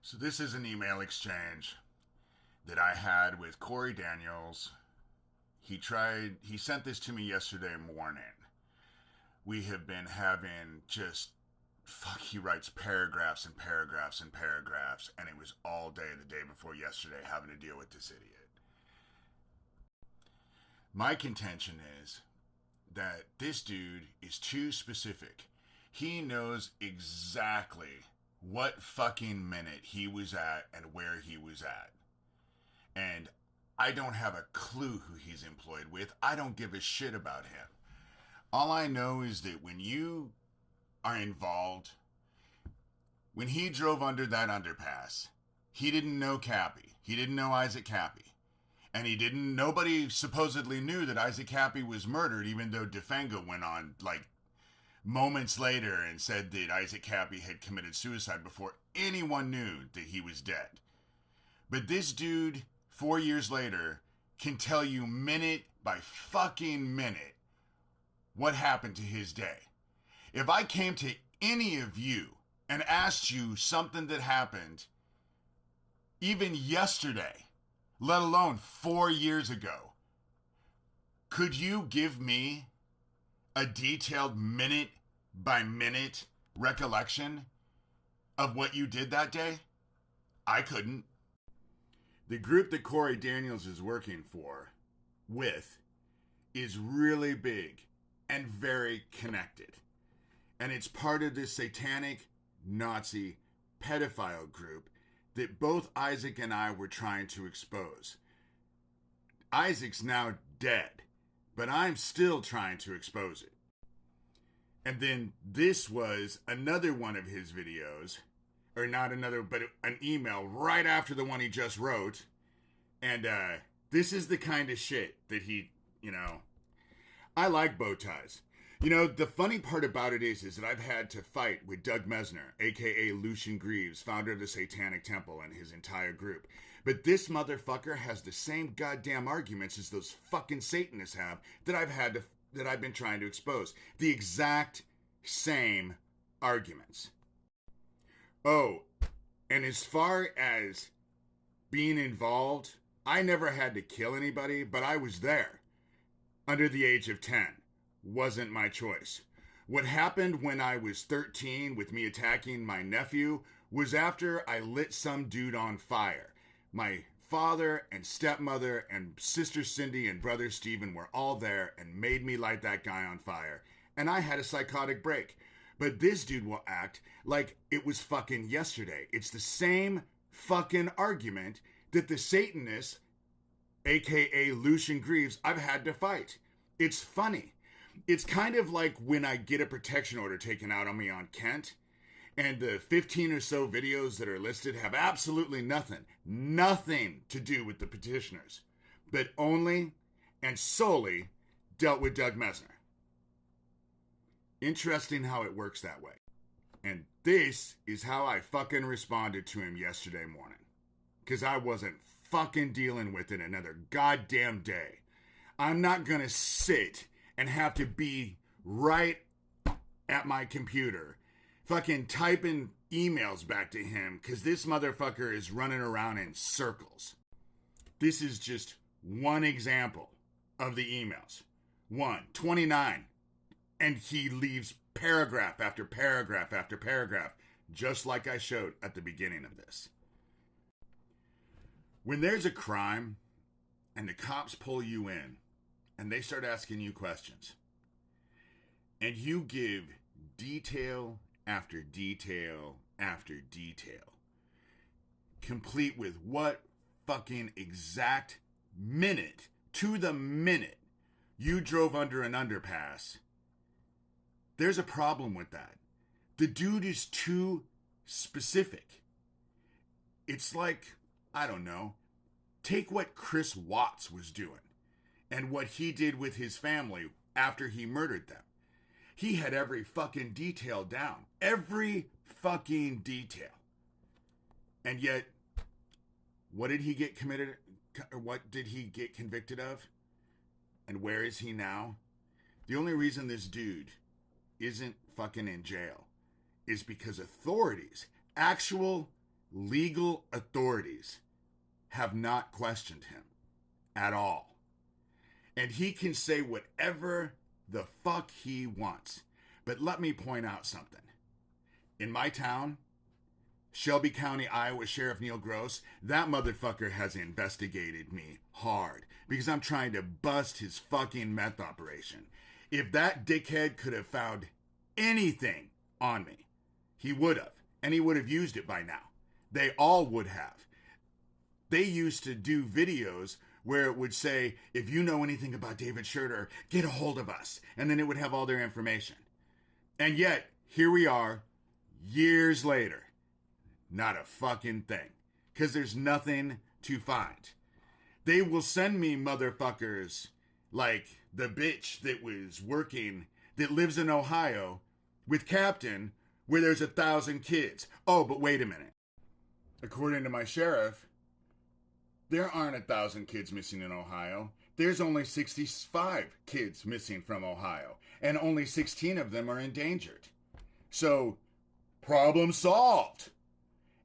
So this is an email exchange that I had with Corey Daniels. He sent this to me yesterday morning. We have been having he writes paragraphs and paragraphs and paragraphs, and it was all day the day before yesterday having to deal with this idiot. My contention is that this dude is too specific. He knows exactly what fucking minute he was at and where he was at. And I don't have a clue who he's employed with. I don't give a shit about him. All I know is that when you are involved, when he drove under that underpass, he didn't know Kappy. He didn't know Issac Kappy. And nobody supposedly knew that Issac Kappy was murdered, even though Defenga went on, moments later and said that Issac Kappy had committed suicide before anyone knew that he was dead. But this dude, 4 years later, can tell you minute by fucking minute what happened to his day. If I came to any of you and asked you something that happened even yesterday, let alone 4 years ago, could you give me a detailed minute by minute recollection of what you did that day? I couldn't. The group that Corey Daniels is working with is really big and very connected. And it's part of this satanic Nazi pedophile group that both Issac and I were trying to expose. Isaac's now dead, but I'm still trying to expose it. And then this was another one of his videos, or not another, but an email right after the one he just wrote. And this is the kind of shit that I like bow ties. The funny part about it is that I've had to fight with Doug Mesner, a.k.a. Lucian Greaves, founder of the Satanic Temple, and his entire group. But this motherfucker has the same goddamn arguments as those fucking Satanists have that I've been trying to expose. The exact same arguments. Oh, and as far as being involved, I never had to kill anybody, but I was there. Under the age of 10. Wasn't my choice. What happened when I was 13 with me attacking my nephew was after I lit some dude on fire. My father and stepmother and sister Cindy and brother Steven were all there and made me light that guy on fire. And I had a psychotic break. But this dude will act like it was fucking yesterday. It's the same fucking argument that the Satanists, aka Lucian Greaves, I've had to fight. It's funny. It's kind of like when I get a protection order taken out on me on Kent, and the 15 or so videos that are listed have absolutely nothing to do with the petitioners, but only and solely dealt with Doug Mesner. Interesting how it works that way. And this is how I fucking responded to him yesterday morning. Because I wasn't fucking dealing with it another goddamn day. I'm not gonna sit and have to be right at my computer fucking typing emails back to him because this motherfucker is running around in circles. This is just one example of the emails. 29. And he leaves paragraph after paragraph after paragraph, just like I showed at the beginning of this. When there's a crime and the cops pull you in and they start asking you questions, and you give detail after detail after detail, complete with what fucking exact minute to the minute you drove under an underpass, there's a problem with that. The dude is too specific. It's like, I don't know, take what Chris Watts was doing and what he did with his family after he murdered them. He had every fucking detail down. Every fucking detail. And yet, what did he get convicted of? And where is he now? The only reason this dude isn't fucking in jail is because authorities, actual legal authorities have not questioned him at all. And he can say whatever the fuck he wants. But let me point out something. In my town, Shelby County, Iowa Sheriff Neil Gross, that motherfucker has investigated me hard because I'm trying to bust his fucking meth operation. If that dickhead could have found anything on me, he would have. And he would have used it by now. They all would have. They used to do videos where it would say, if you know anything about David Schurter, get a hold of us. And then it would have all their information. And yet, here we are, years later. Not a fucking thing. Because there's nothing to find. They will send me motherfuckers like the bitch that was working, that lives in Ohio, with Captain, where there's 1,000 kids. Oh, but wait a minute. According to my sheriff, there aren't 1,000 kids missing in Ohio. There's only 65 kids missing from Ohio, and only 16 of them are endangered. So, problem solved.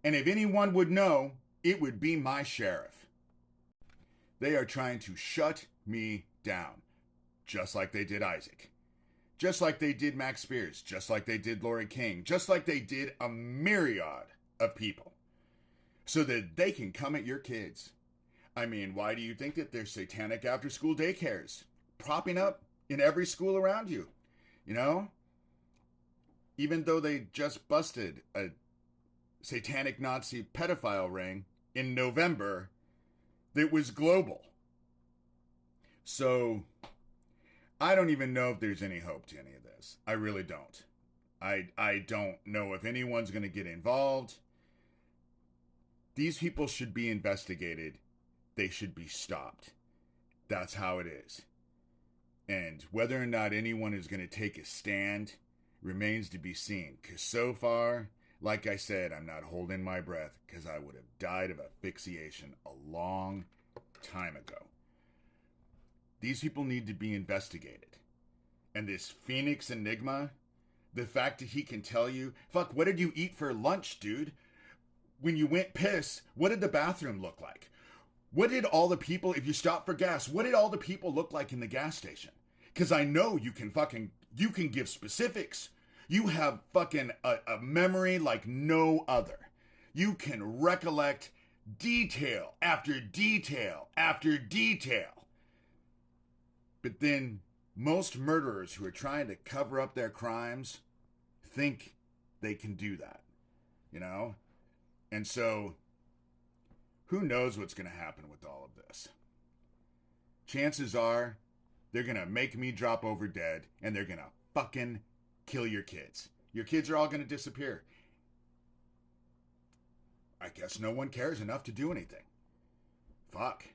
And if anyone would know, it would be my sheriff. They are trying to shut me down, just like they did Issac. Just like they did Max Spears, just like they did Lori King, just like they did a myriad of people, so that they can come at your kids. I mean, why do you think that there's satanic after-school daycares propping up in every school around you? You know? Even though they just busted a satanic Nazi pedophile ring in November that was global. So, I don't even know if there's any hope to any of this. I really don't. I don't know if anyone's going to get involved. These people should be investigated. They should be stopped. That's how it is. And whether or not anyone is going to take a stand remains to be seen. Because so far, like I said, I'm not holding my breath because I would have died of asphyxiation a long time ago. These people need to be investigated. And this Phoenix Enigma, the fact that he can tell you, fuck, what did you eat for lunch, dude? When you went piss, what did the bathroom look like? What did all the people, if you stopped for gas, what did all the people look like in the gas station? Because I know you can give specifics. You have fucking a memory like no other. You can recollect detail after detail after detail. But then most murderers who are trying to cover up their crimes think they can do that, you know? And so, who knows what's going to happen with all of this? Chances are, they're going to make me drop over dead, and they're going to fucking kill your kids. Your kids are all going to disappear. I guess no one cares enough to do anything. Fuck.